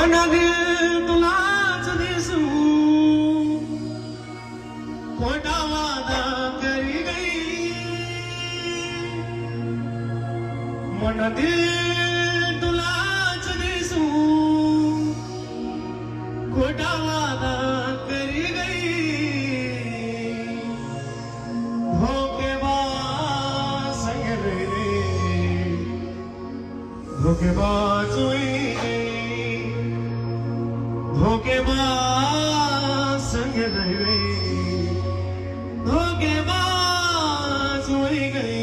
मना दिल तुलाच दिसू खोटा वादा करी गई मन दिल तुलाच दिसू खोटा वादा करी गई धोखेबाज संग रे धोखेबाज हुई धोखेबाज संग रही धोखेबाज हो गई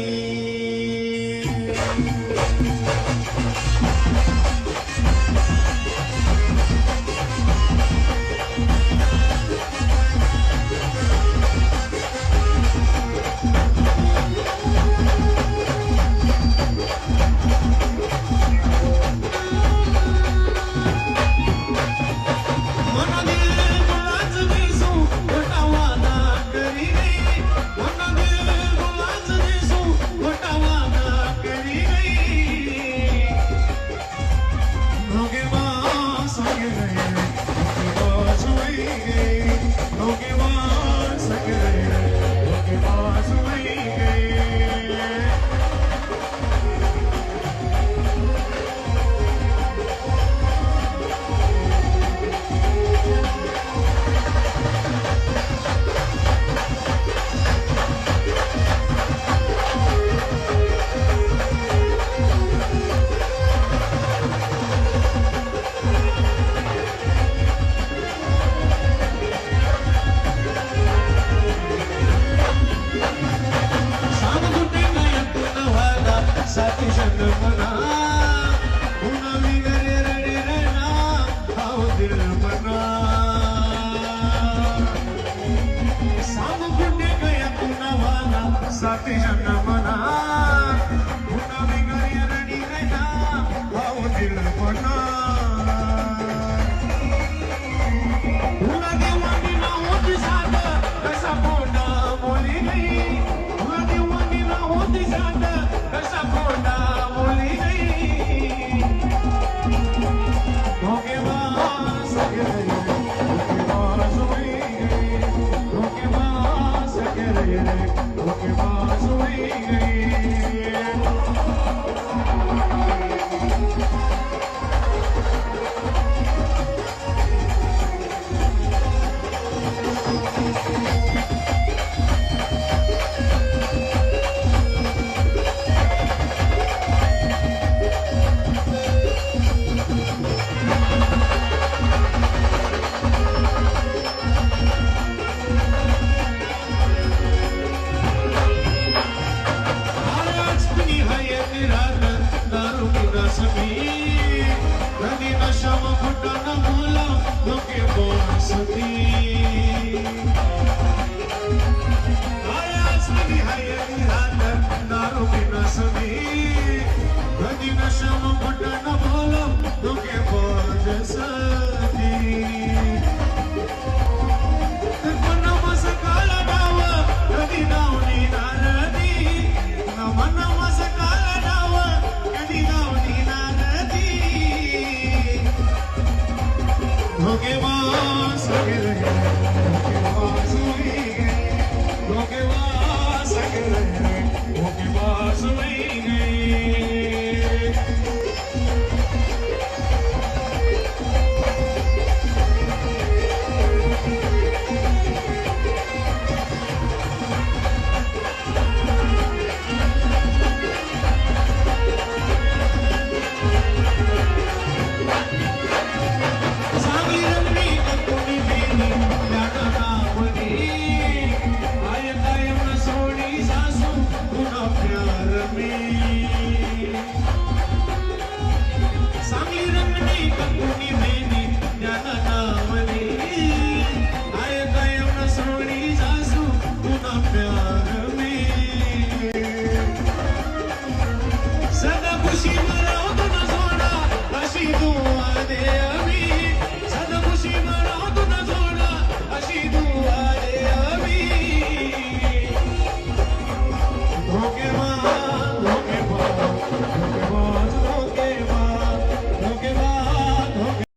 साथी जन्मना पुन्हा बिगड़ी रडी रहना भाव दिल पना उला देवानी ना होती साथ कसा पोटा बोली गई उला देवानी ना होती साथ कसा पोटा बोली गई धोखेबाज संग रही धोखेबाज हुई गई धोखेबाज संग रही धोखेबाज हुई गई नदी नशा में फुटा न भूला लोके बोसती आयास की है रात दारू की नसती नदी नशा में फुटा न भूला लोके बोसती